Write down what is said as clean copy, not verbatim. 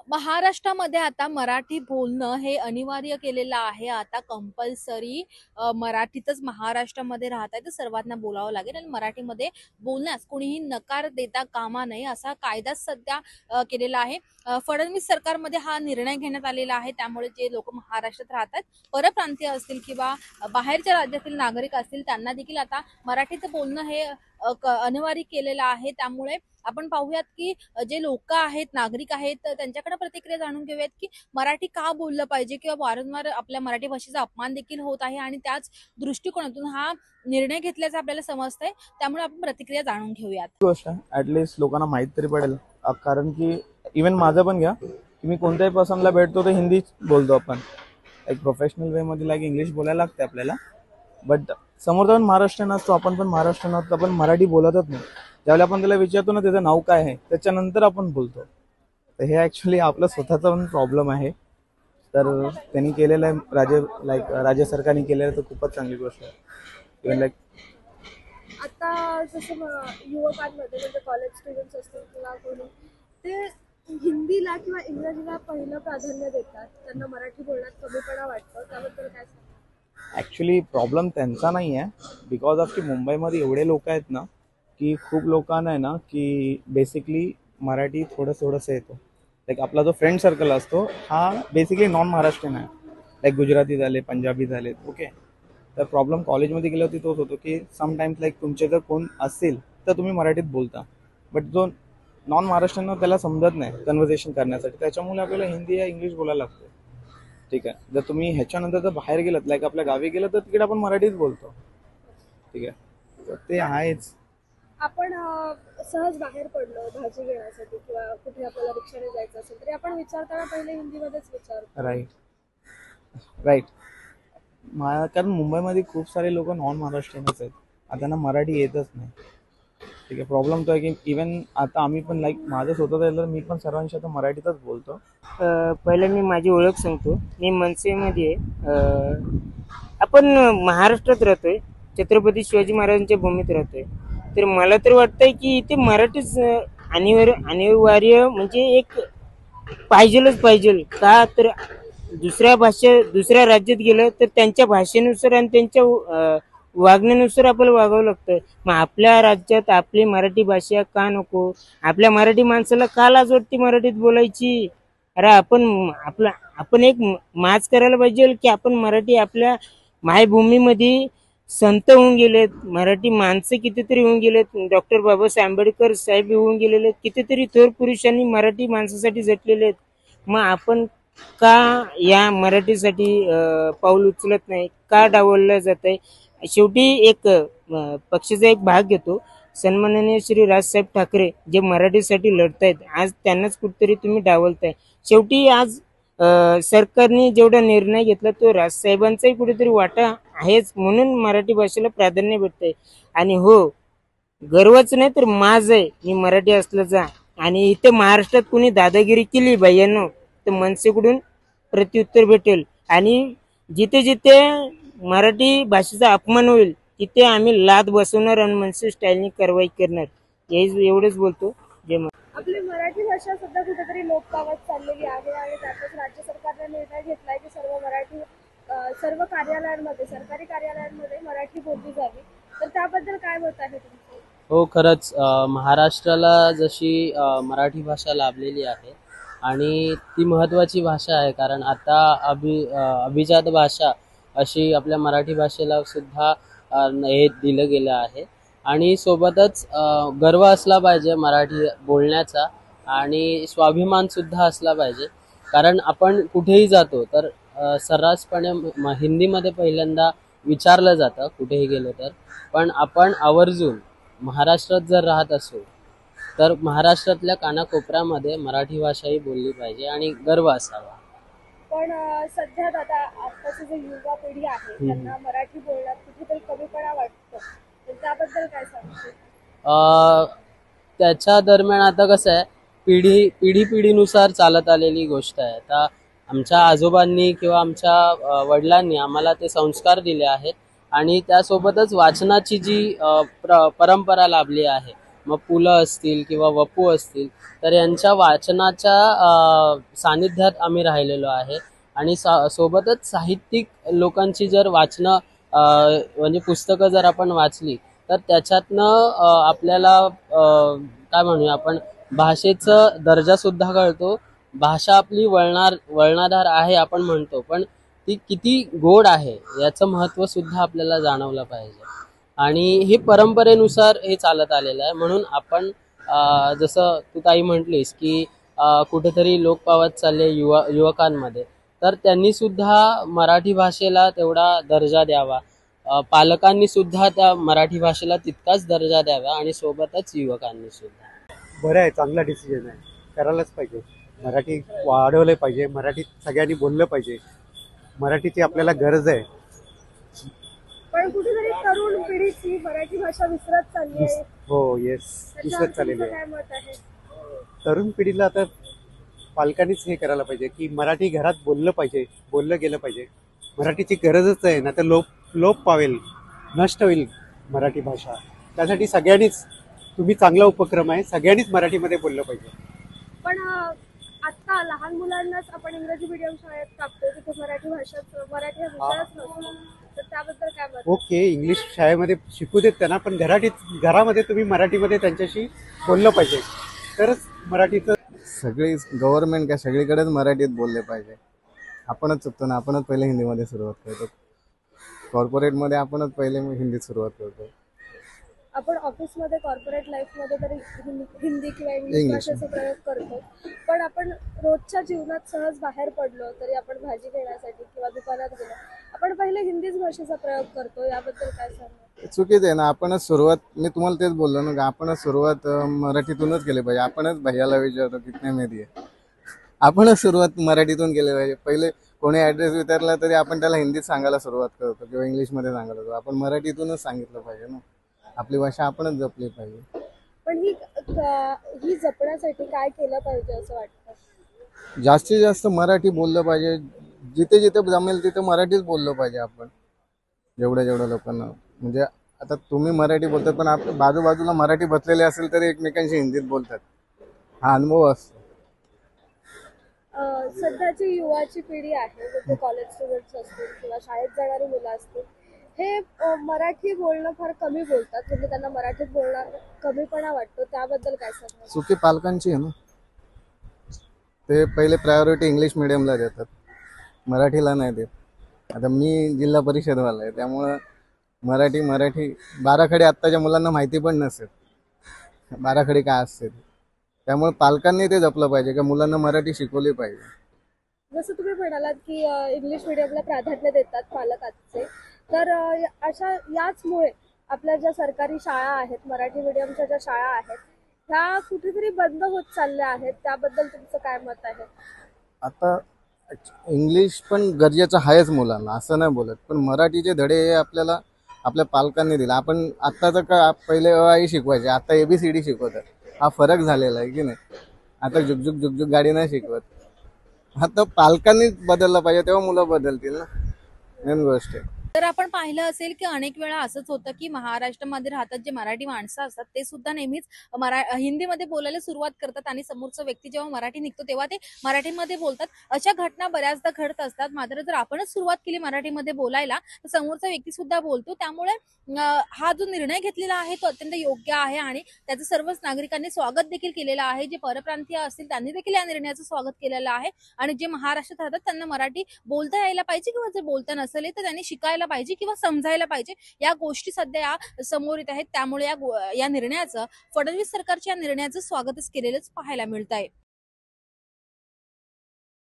महाराष्ट्रामध्ये आता मराठी बोलणं हे अनिवार्य केलेलं आहे. आता कंपल्सरी मराठीतच महाराष्ट्रामध्ये राहत आहे तर सर्वांना बोलावं लागेल आणि मराठीमध्ये बोलण्यास कोणीही नकार देता कामा नये असा कायदाच सध्या केलेला आहे. फडणवीस सरकारमध्ये हा निर्णय घेण्यात आलेला आहे. त्यामुळे जे लोक महाराष्ट्रात राहतात, परप्रांतीय असतील किंवा बाहेरच्या राज्यातील नागरिक असतील, त्यांना देखील आता मराठीत बोलणं हे अनिवार्य केलेलं आहे. त्यामुळे आपण पाहूयात की जे लोक आहेत, नागरिक आहेत, त्यांच्याकडे प्रतिक्रिया जाणून घेऊयात की मराठी का बोललं पाहिजे किंवा वारंवार आपल्या मराठी भाषेचा अपमान देखील होत आहे आणि त्याच दृष्टिकोनातून हा निर्णय घेतल्याचं आपल्याला समजतंय. त्यामुळे आपण प्रतिक्रिया जाणून घेऊयात. गोष्ट ऍटलीस्ट लोकांना माहित तरी पडेल. कारण की इवन माझं पण घ्या की मी कोणत्याही पर्सनला भेटतो तर हिंदी बोलतो आपण. एक प्रोफेशनल वे मध्ये लाईक इंग्लिश बोलायला लागते आपल्याला. बट समोरचा पण महाराष्ट्रीयन असतो, आपण पण महाराष्ट्रीयन असतो, आपण मराठी बोलतच नाही. ज्यावेळेला आपण त्याला विचारतो ना त्याचं नाव काय आहे, त्याच्यानंतर आपण बोलतो. तर हे ऍक्च्युली आपलं स्वतःचा पण प्रॉब्लेम आहे. तर त्यांनी केलेलं आहे, राज्य सरकारने केलेलं आहे, तर खूपच चांगली गोष्ट आहे. इवन लाईक आता जसं युवकांमध्ये म्हणजे कॉलेज स्टुडंट्स असतील किंवा कोणी ते हिंदीला किंवा इंग्रजीला पहिलं प्राधान्य देतात, त्यांना मराठी बोलण्यात कमीपणा वाटतो, त्याबद्दल काय सांगता? ऍक्च्युली प्रॉब्लेम त्यांचा नाही आहे. बिकॉज ऑफ की मुंबईमध्ये एवढे लोक आहेत ना की खूप लोकांना आहे ना की बेसिकली मराठी थोडंसं येतो. लाईक आपला जो फ्रेंड सर्कल असतो हा बेसिकली नॉन महाराष्ट्रीयन आहे. लाईक गुजराती झाले, पंजाबी झाले, ओके. तर प्रॉब्लेम कॉलेजमध्ये गेले होती तोच होतो की समटाईम्स लाईक तुमचे जर कोण असेल तर तुम्ही मराठीत बोलता, बट जो नॉन महाराष्ट्रीयन त्याला समजत नाही कन्व्हर्सेशन करण्यासाठी. त्याच्यामुळे आपल्याला हिंदी या इंग्लिश बोलायला लागतं. ठीक आहे. जर तुम्ही ह्याच्यानंतर जर बाहेर गेलात, लाईक आपल्या गावी गेलं, तर तिकडे आपण मराठीत बोलतो. ठीक आहे. तर ते आहेच. आपण सहज बाहेर पडलो भाजी घेण्यासाठी किंवा कुठे आपल्याला रिक्षाने जायचं असेल तरी आपण विचारताना पहिले हिंदीमध्येच विचारतो. राईट. कारण मुंबईमध्ये खूप सारे लोक नॉन महाराष्ट्रीयनच आहेत. आता त्यांना मराठी येतच नाही. ठीक आहे. प्रॉब्लेम तो आहे की इवन आता आम्ही पण लाईक माझं स्वतःच आहे तर मी पण सर्वांशी आता मराठीतच बोलतो. पहिलं मी माझी ओळख सांगतो. मी मनसेमध्ये आपण महाराष्ट्रात राहतोय, छत्रपती शिवाजी महाराजांच्या भूमीत राहतोय. तर मला तर वाटतंय की इथे मराठीच अनिवार्य म्हणजे एक पाहिजे. का तर दुसऱ्या राज्यात गेलं तर त्यांच्या भाषेनुसार आणि त्यांच्या वागण्यानुसार आपल्याला वागावं लागतं. मग आपल्या राज्यात आपली मराठी भाषा का नको? आपल्या मराठी माणसाला का लाज वाटते मराठीत बोलायची? अरे आपण एक माच करायला पाहिजे की आपण मराठी आपल्या मायभूमीमध्ये संत होऊन गेलेत, मराठी माणसं कितीतरी होऊन गेलेत. डॉक्टर बाबासाहेब आंबेडकर साहेब होऊन गेलेले, कितीतरी थोर पुरुषांनी मराठी माणसासाठी झटलेले आहेत. मग आपण का या मराठीसाठी पाऊल उचलत नाही? का डावललं जात आहे? शेवटी एक पक्षाचा एक भाग घेतो. सन्माननीय श्री राजसाहेब ठाकरे जे मराठीसाठी लढतायत, आज त्यांनाच कुठेतरी तुम्ही डावलताय. शेवटी आज सरकारने जेवढा निर्णय घेतला तो राजसाहेबांचाही कुठेतरी वाटा आहेच, म्हणून मराठी भाषेला प्राधान्य भेटतंय. आणि हो, गर्वच नाही तर माज आहे मी मराठी असल्याचा. आणि इथे महाराष्ट्रात कोणी दादागिरी केली बाईंनो तर मनसेकडून प्रत्युत्तर भेटेल. आणि जिथे जिथे मराठी भाषेचा अपमान होईल तिथे आम्ही लाद बसवणार आणि मनसे स्टाईलने कारवाई करणार. एवढंच बोलतो. जय. आपली मराठी भाषा सध्या कुठेतरी लोप पावत चाललेली आहे आणि त्यातच राज्य सरकारने निर्णय घेतलाय की सर्व कार्यालयांमध्ये, सरकारी कार्यालयांमध्ये मराठी बोलली जावी. तर त्याबद्दल काय मत आहे तुमचं? हो, खरंच महाराष्ट्राला जशी मराठी भाषा लाभलेली आहे आणि ती महत्त्वाची भाषा आहे. कारण आता अभिजात भाषा अशी आपल्या मराठी भाषेला सुद्धा हे दिलं गेलं आहे. आणि सोबतच गर्व असला पाहिजे मराठी बोलण्याचा आणि स्वाभिमान सुद्धा असला पाहिजे. कारण आपण कुठेही जातो तर सर्रासपणे हिंदीमध्ये पहिल्यांदा विचारलं जातं कुठेही गेलो तर. पण आपण आवर्जून महाराष्ट्रात जर राहत असू तर महाराष्ट्रातल्या कानाकोपऱ्यामध्ये मराठी भाषा ही बोलली पाहिजे आणि गर्व असावा. पण सध्या आता आताची जी युवा पिढी आहे त्यांना मराठी बोलण्यात कुठेतरी कमीपणा वाटतो, तर त्याबद्दल काय सांगतो? त्याच्या दरम्यान आता कसं आहे, पिढीनुसार चालत आलेली गोष्ट आहे. आता आमच्या आजोबांनी किंवा आमच्या वडिलांनी आम्हाला ते संस्कार दिले आहेत आणि त्यासोबतच वाचनाची जी परंपरा लाभली आहे मग पु ल असतील किंवा वपू असतील, तर यांच्या वाचनाच्या सानिध्यात आम्ही राहिलेलो आहे. आणि सोबतच साहित्यिक लोकांची जर वाचनं म्हणजे पुस्तकं जर आपण वाचली, तर त्याच्यातनं आपल्याला काय म्हणूया आपण, भाषेचं दर्जा सुद्धा कळतो. भाषा आपली वळणाधार आहे आपण म्हणतो, पण ती किती गोड आहे याचं महत्त्व सुद्धा आपल्याला जाणवलं पाहिजे. आणि हे परंपरेनुसार हे चालत आलेलं आहे. म्हणून आपण जसं तू ताई म्हटलीस की कुठेतरी लोप पावत चालले युवकांमध्ये, तर त्यांनी सुद्धा मराठी भाषेला तेवढा दर्जा द्यावा. पालकांनी सुद्धा त्या मराठी भाषेला तितकाच दर्जा द्यावा आणि सोबतच युवकांनी सुद्धा. बरं आहे, चांगला डिसिजन आहे, करायलाच पाहिजे. मराठी वाढवलं पाहिजे, मराठीत सगळ्यांनी बोललं पाहिजे. मराठीची आपल्याला गरज आहे. पण कुठेतरी तरुण पिढीची मराठी भाषा विसरत चालली आहे. हो, येस, त्याच्यावर विसरत चाललेली तुमचं आहे. काय मत आहे? तरुण पिढीला आता पालकांनीच हे करायला पाहिजे की मराठी घरात बोललं पाहिजे, बोललं गेलं पाहिजे. मराठीची गरजच आहे ना, तर लोप पावेल, नष्ट होईल मराठी भाषा. त्यासाठी सगळ्यांनीच, तुम्ही चांगला उपक्रम आहे, सगळ्यांनीच मराठीमध्ये बोललं पाहिजे. पण आता लहान मुलांनाच आपण इंग्रजी मीडियम शाळेत टाकतो, तिथे मराठी हा विषयच नसतो. तर त्याबद्दल काय मत? ओके, इंग्लिश शाळेमध्ये शिकू देत त्यांना, पण घरामध्ये तुम्ही मराठीमध्ये त्यांच्याशी बोललं पाहिजे, तरच मराठीचं. सगळी गव्हर्नमेंट काय सगळीकडेच मराठीत बोलले पाहिजे. आपणच चुकतो ना, आपणच पहिले हिंदीमध्ये सुरुवात करतो. कॉर्पोरेटमध्ये आपणच पहिले हिंदीत सुरुवात करतो. आपण ऑफिसमध्ये, कॉर्पोरेट लाईफमध्ये तरी हिंदी किंवा इंग्लिश भाषेचा प्रयोग करतो. पण आपण रोजच्या जीवनात सहज बाहेर पडलो तरी आपण भाजी घेण्यासाठी किंवा दुकानात गेलो, आपण पहिले हिंदीच भाषेचा प्रयोग करतो. याबद्दल काय सांगणार? चुकीचं आहे ना. आपणच सुरुवात, मी तुम्हाला तेच बोललो ना, का आपणच सुरुवात मराठीतूनच केली पाहिजे. आपणच भैयाला विचारतो कितने मेदी आहे, आपणच सुरुवात मराठीतून केली पाहिजे. पहिले कोणी ॲड्रेस विचारला तरी आपण त्याला हिंदीत सांगायला सुरुवात करतो किंवा इंग्लिशमध्ये सांगायला करतो. आपण मराठीतूनच सांगितलं पाहिजे ना. आपली भाषा आपणच जपली पाहिजे. पण ही जपण्यासाठी काय केलं पाहिजे असं वाटतं? जास्तीत जास्त मराठी बोललं पाहिजे. जिथे जिथे जमेल तिथे मराठीच बोललं पाहिजे आपण, जेवढ्या लोकांना. म्हणजे आता तुम्ही मराठी बोलतात, पण आपल्या बाजूबाजूला मराठी बसलेले असेल तरी एकमेकांशी हिंदीत बोलतात. हा अनुभव असतो. सध्याची युवाची पिढी आहे, जसे कॉलेज स्टुडंट्स असतील किंवा शाळेत जाणारी मुलं असतील, हे मराठी बोलणं फार कमी बोलतात. म्हणजे त्यांना मराठीत बोलणं कमीपणा वाटतो. त्याबद्दल काय सांगणार? चुकी पालकांची आहे ना. ते पहिले प्रायोरिटी इंग्लिश मिडियमला देतात, मराठीला नाही देत. आता मी जिल्हा परिषदवाला आहे, त्यामुळं मराठी बाराखडी आत्ताच्या मुलांना माहिती पण नसेल बाराखडी काय असते. त्यामुळे पालकांनी ते जपलं पाहिजे का मुलांना मराठी शिकवली पाहिजे. जसं तुम्ही म्हणालात की इंग्लिश मिडियमला प्राधान्य देतात पालक आजचे, तर याचमुळे आपल्या ज्या सरकारी शाळा आहेत, मराठी मिडियमच्या ज्या शाळा आहेत, ह्या कुठेतरी बंद होत चालल्या आहेत. त्याबद्दल तुमचं काय मत आहे? आता इंग्लिश पण गरजेचं आहेच मुलांना, असं नाही बोलत, पण मराठीचे धडे हे आपल्याला आपल्या पालकांनी दिला. आपण आत्ताचं का पहिले आई शिकवायचे, आता ABCD शिकवतात. हा फरक झालेला आहे की नाही. आता जुगजुग गाडी नाही शिकवत. आता पालकांनी बदललं पाहिजे, तेव्हा मुलं बदलतील ना. मेन गोष्ट आहे. तर आपण पाहिलं असेल की अनेक वेळा असंच होतं की महाराष्ट्रामध्ये राहतात जे मराठी माणसं असतात ते सुद्धा नेहमीच हिंदीमध्ये बोलायला सुरुवात करतात आणि समोरचा व्यक्ती जेव्हा मराठी निघतो तेव्हा ते मराठीमध्ये बोलतात. अशा घटना बऱ्याचदा घडत असतात. मात्र जर आपणच सुरुवात केली मराठीमध्ये बोलायला तर समोरचा व्यक्ती सुद्धा बोलतो. त्यामुळे हा जो निर्णय घेतलेला आहे तो अत्यंत योग्य आहे आणि त्याचं सर्वच नागरिकांनी स्वागत देखील केलेलं आहे. जे परप्रांतीय असतील त्यांनी देखील या निर्णयाचं स्वागत केलेलं आहे आणि जे महाराष्ट्रात राहतात त्यांना मराठी बोलता यायला पाहिजे किंवा जर बोलता नसेल तर त्यांनी शिकायला पाहिजे किंवा समजायला पाहिजे. या गोष्टी सध्या समोर येत आहेत. त्यामुळे या निर्णयाचं, फडणवीस सरकारच्या या निर्णयाचं स्वागतच केलेलंच पाहायला मिळत आहे.